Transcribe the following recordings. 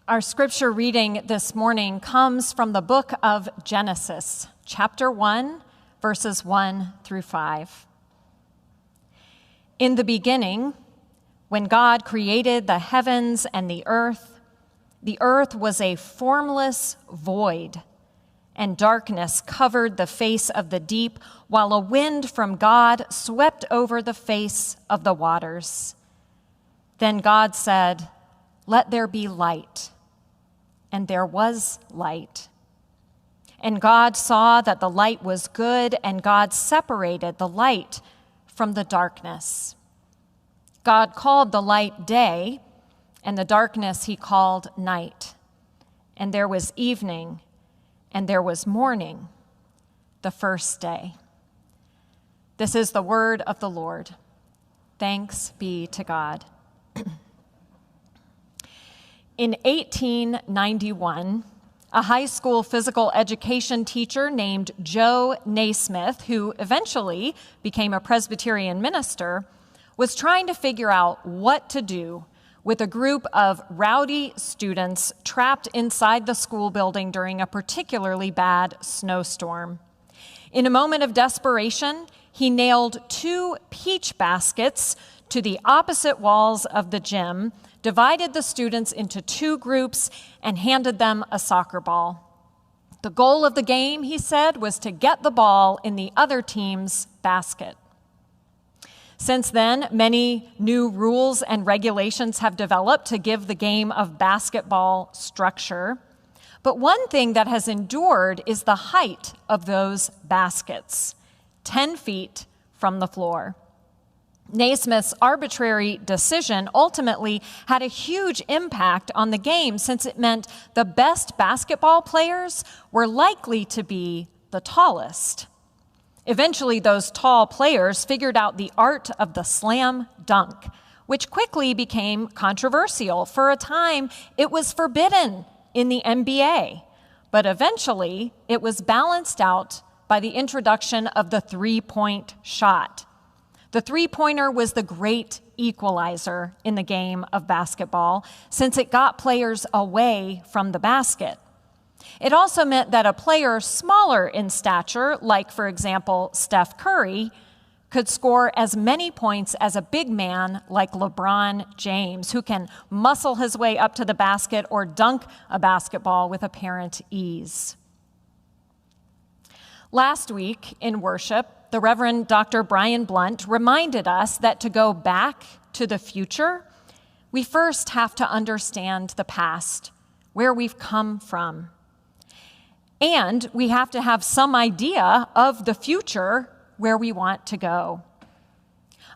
Our scripture reading this morning comes from the book of Genesis, chapter 1, verses 1 through 5. In the beginning, when God created the heavens and the earth was a formless void, and darkness covered the face of the deep, while a wind from God swept over the face of the waters. Then God said, "Let there be light." And there was light. And God saw that the light was good, and God separated the light from the darkness. God called the light day, and the darkness he called night. And there was evening, and there was morning, the first day. This is the word of the Lord. Thanks be to God. In 1891, a high school physical education teacher named Joe Naismith, who eventually became a Presbyterian minister, was trying to figure out what to do with a group of rowdy students trapped inside the school building during a particularly bad snowstorm. In a moment of desperation, he nailed 2 peach baskets to the opposite walls of the gym, divided the students into 2 groups, and handed them a soccer ball. The goal of the game, he said, was to get the ball in the other team's basket. Since then, many new rules and regulations have developed to give the game of basketball structure. But one thing that has endured is the height of those baskets, 10 feet from the floor. Naismith's arbitrary decision ultimately had a huge impact on the game, since it meant the best basketball players were likely to be the tallest. Eventually, those tall players figured out the art of the slam dunk, which quickly became controversial. For a time, it was forbidden in the NBA, but eventually it was balanced out by the introduction of the three-point shot. The three-pointer was the great equalizer in the game of basketball, since it got players away from the basket. It also meant that a player smaller in stature, like, for example, Steph Curry, could score as many points as a big man like LeBron James, who can muscle his way up to the basket or dunk a basketball with apparent ease. Last week in worship, the Reverend Dr. Brian Blunt reminded us that to go back to the future, we first have to understand the past, where we've come from. And we have to have some idea of the future, where we want to go.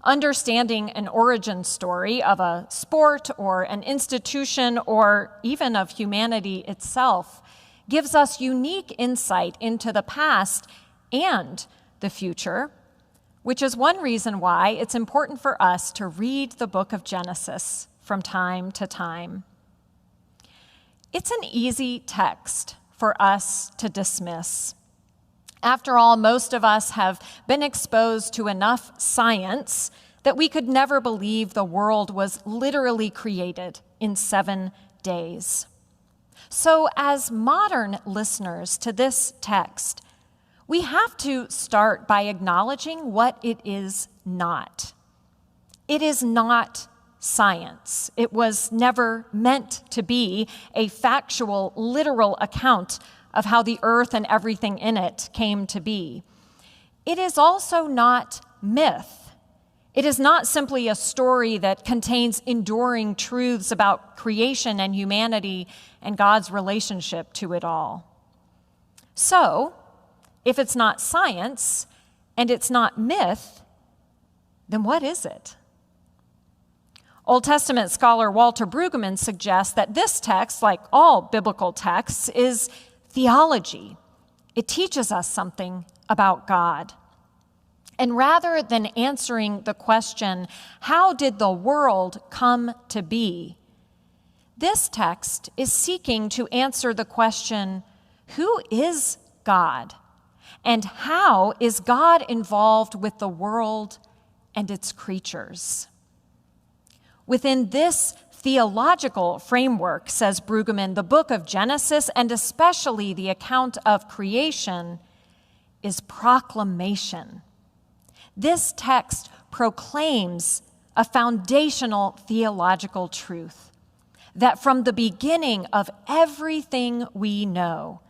Understanding an origin story of a sport or an institution or even of humanity itself gives us unique insight into the past and the future, which is one reason why it's important for us to read the book of Genesis from time to time. It's an easy text for us to dismiss. After all, most of us have been exposed to enough science that we could never believe the world was literally created in 7 days. So, as modern listeners to this text, we have to start by acknowledging what it is not. It is not science. It was never meant to be a factual, literal account of how the earth and everything in it came to be. It is also not myth. It is not simply a story that contains enduring truths about creation and humanity and God's relationship to it all. So, if it's not science and it's not myth, then what is it? Old Testament scholar Walter Brueggemann suggests that this text, like all biblical texts, is theology. It teaches us something about God. And rather than answering the question, how did the world come to be? This text is seeking to answer the question, who is God? And how is God involved with the world and its creatures? Within this theological framework, says Brueggemann, the book of Genesis, and especially the account of creation, is proclamation. This text proclaims a foundational theological truth that from the beginning of everything we know,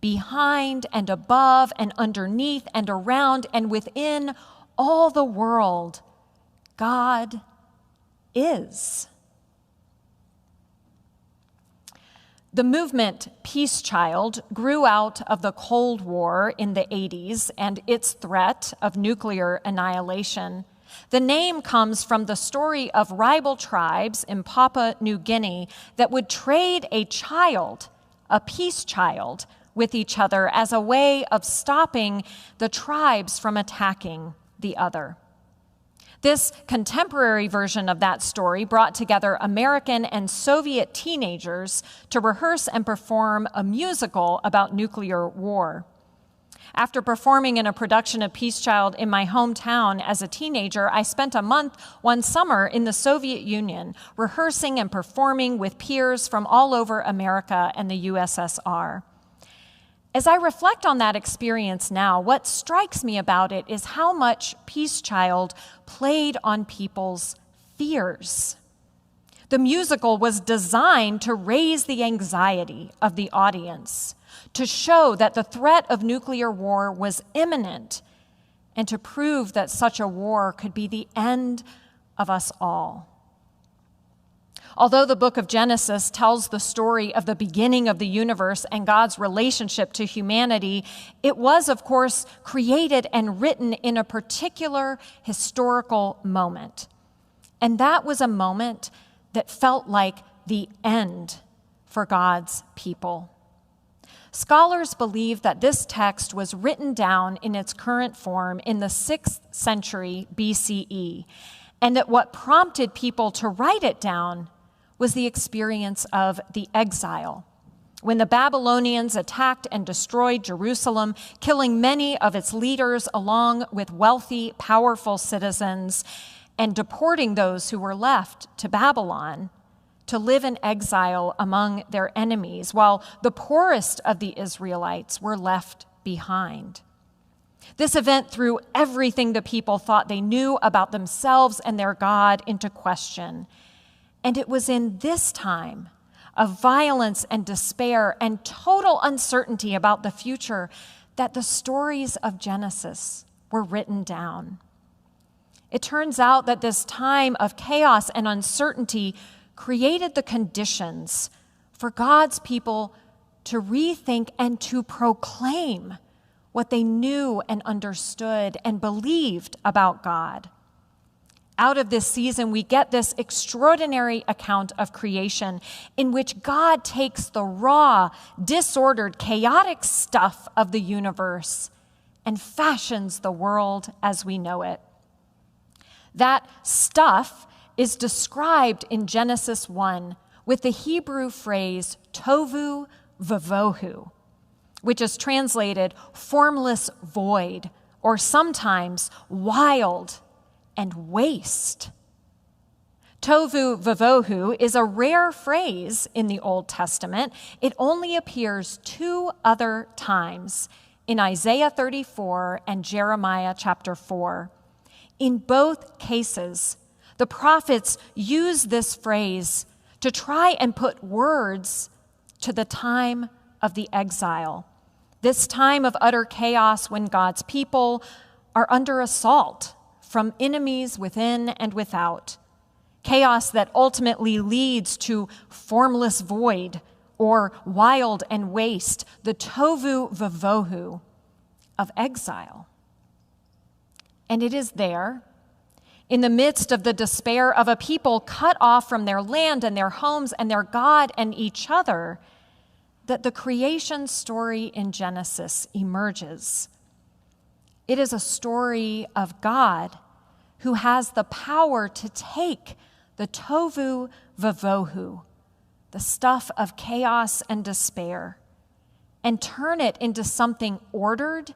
behind and above and underneath and around and within all the world, God is. The movement Peace Child grew out of the Cold War in the 80s and its threat of nuclear annihilation. The name comes from the story of rival tribes in Papua New Guinea that would trade a child, a peace child, with each other as a way of stopping the tribes from attacking the other. This contemporary version of that story brought together American and Soviet teenagers to rehearse and perform a musical about nuclear war. After performing in a production of Peace Child in my hometown as a teenager, I spent a month one summer in the Soviet Union, rehearsing and performing with peers from all over America and the USSR. As I reflect on that experience now, what strikes me about it is how much Peace Child played on people's fears. The musical was designed to raise the anxiety of the audience, to show that the threat of nuclear war was imminent, and to prove that such a war could be the end of us all. Although the book of Genesis tells the story of the beginning of the universe and God's relationship to humanity, it was, of course, created and written in a particular historical moment. And that was a moment that felt like the end for God's people. Scholars believe that this text was written down in its current form in the 6th century BCE, and that what prompted people to write it down was the experience of the exile, when the Babylonians attacked and destroyed Jerusalem, killing many of its leaders along with wealthy, powerful citizens, and deporting those who were left to Babylon to live in exile among their enemies, while the poorest of the Israelites were left behind. This event threw everything the people thought they knew about themselves and their God into question. And it was in this time of violence and despair and total uncertainty about the future that the stories of Genesis were written down. It turns out that this time of chaos and uncertainty created the conditions for God's people to rethink and to proclaim what they knew and understood and believed about God. Out of this season, we get this extraordinary account of creation in which God takes the raw, disordered, chaotic stuff of the universe and fashions the world as we know it. That stuff is described in Genesis 1 with the Hebrew phrase tohu vavohu, which is translated formless void, or sometimes wild and waste. Tohu vavohu is a rare phrase in the Old Testament. It only appears 2 other times, in Isaiah 34 and Jeremiah chapter 4. In both cases, the prophets use this phrase to try and put words to the time of the exile, this time of utter chaos when God's people are under assault from enemies within and without, chaos that ultimately leads to formless void or wild and waste, the tohu vavohu of exile. And it is there, in the midst of the despair of a people cut off from their land and their homes and their God and each other, that the creation story in Genesis emerges. It is a story of God who has the power to take the tohu vavohu, the stuff of chaos and despair, and turn it into something ordered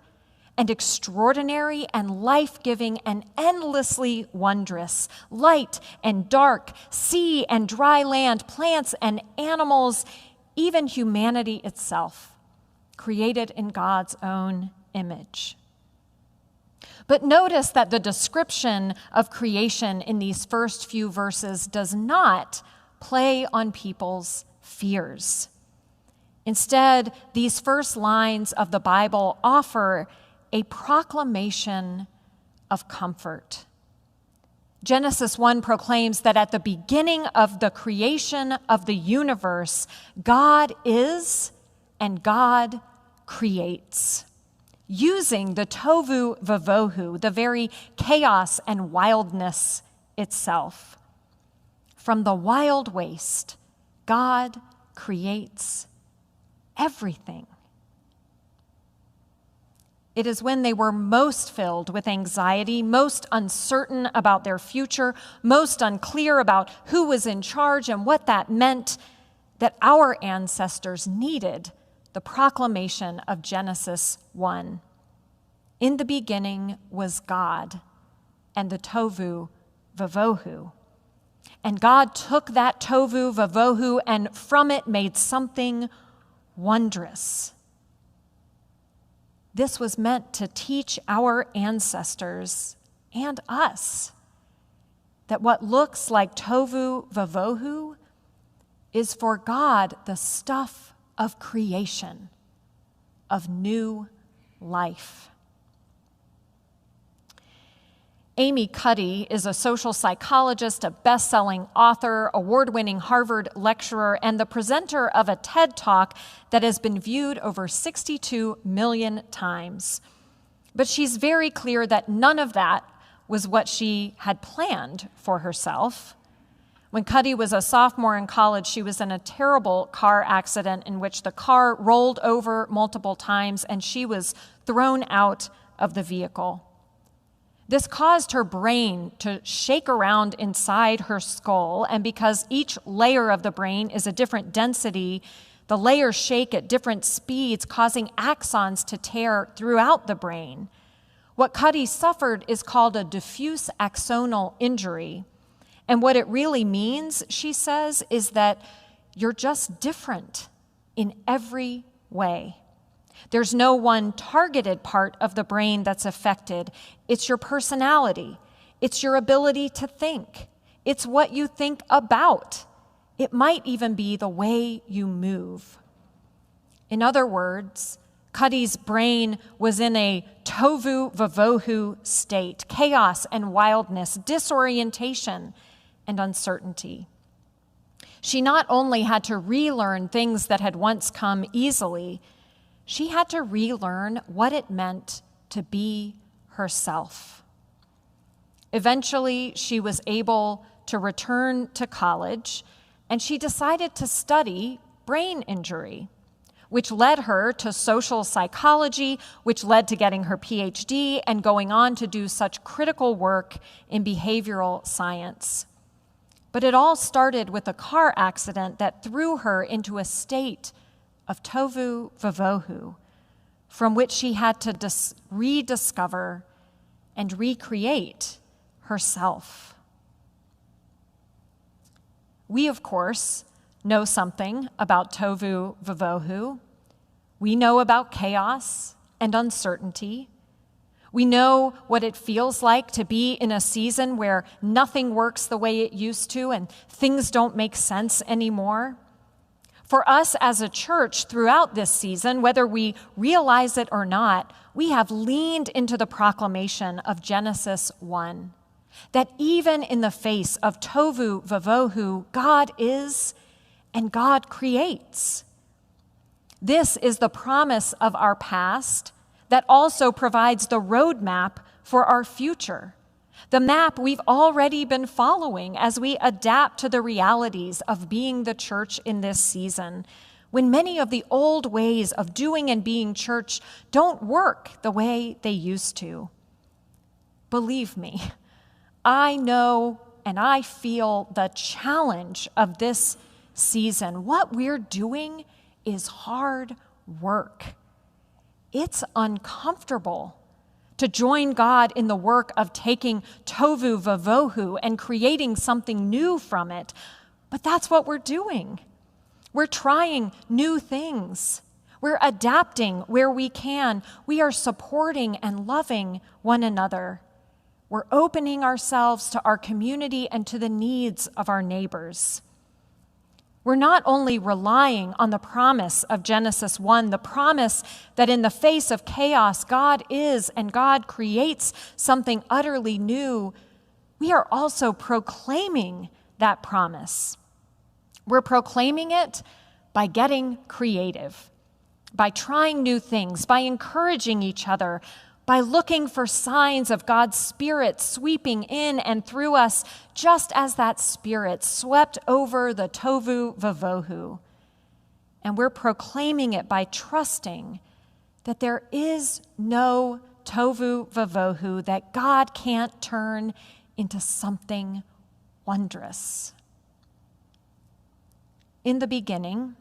and extraordinary and life-giving and endlessly wondrous, light and dark, sea and dry land, plants and animals, even humanity itself, created in God's own image. But notice that the description of creation in these first few verses does not play on people's fears. Instead, these first lines of the Bible offer a proclamation of comfort. Genesis 1 proclaims that at the beginning of the creation of the universe, God is and God creates, using the tohu vavohu, the very chaos and wildness itself. From the wild waste, God creates everything. It is when they were most filled with anxiety, most uncertain about their future, most unclear about who was in charge and what that meant, that our ancestors needed the proclamation of Genesis 1. In the beginning was God and the tohu vavohu. And God took that tohu vavohu and from it made something wondrous. This was meant to teach our ancestors and us that what looks like tohu vavohu is for God the stuff of creation, of new life. Amy Cuddy is a social psychologist, a best-selling author, award-winning Harvard lecturer, and the presenter of a TED Talk that has been viewed over 62 million times. But she's very clear that none of that was what she had planned for herself. When Cuddy was a sophomore in college, she was in a terrible car accident in which the car rolled over multiple times and she was thrown out of the vehicle. This caused her brain to shake around inside her skull, and because each layer of the brain is a different density, the layers shake at different speeds, causing axons to tear throughout the brain. What Cuddy suffered is called a diffuse axonal injury, and what it really means, she says, is that you're just different in every way. There's no one targeted part of the brain that's affected. It's your personality. It's your ability to think. It's what you think about. It might even be the way you move. In other words, Cuddy's brain was in a tohu vavohu state, chaos and wildness, disorientation and uncertainty. She not only had to relearn things that had once come easily, she had to relearn what it meant to be herself. Eventually, she was able to return to college, and she decided to study brain injury, which led her to social psychology, which led to getting her PhD and going on to do such critical work in behavioral science. But it all started with a car accident that threw her into a state of tohu vavohu, from which she had to rediscover and recreate herself. We, of course, know something about tohu vavohu. We know about chaos and uncertainty. We know what it feels like to be in a season where nothing works the way it used to and things don't make sense anymore. For us as a church throughout this season, whether we realize it or not, we have leaned into the proclamation of Genesis 1, that even in the face of tohu vavohu, God is and God creates. This is the promise of our past that also provides the roadmap for our future. The map we've already been following as we adapt to the realities of being the church in this season, when many of the old ways of doing and being church don't work the way they used to. Believe me, I know and I feel the challenge of this season. What we're doing is hard work. It's uncomfortable to join God in the work of taking tohu vavohu and creating something new from it. But that's what we're doing. We're trying new things. We're adapting where we can. We are supporting and loving one another. We're opening ourselves to our community and to the needs of our neighbors. We're not only relying on the promise of Genesis 1, the promise that in the face of chaos, God is and God creates something utterly new. We are also proclaiming that promise. We're proclaiming it by getting creative, by trying new things, by encouraging each other, by looking for signs of God's Spirit sweeping in and through us, just as that Spirit swept over the tohu vavohu. And we're proclaiming it by trusting that there is no tohu vavohu that God can't turn into something wondrous. In the beginning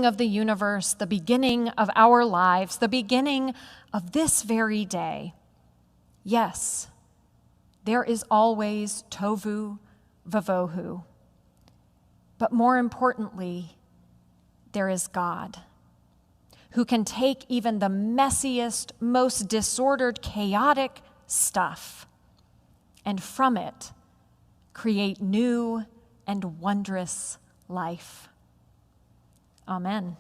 of the universe, the beginning of our lives, the beginning of this very day, yes, there is always tohu vavohu. But more importantly, there is God, who can take even the messiest, most disordered, chaotic stuff, and from it create new and wondrous life. Amen.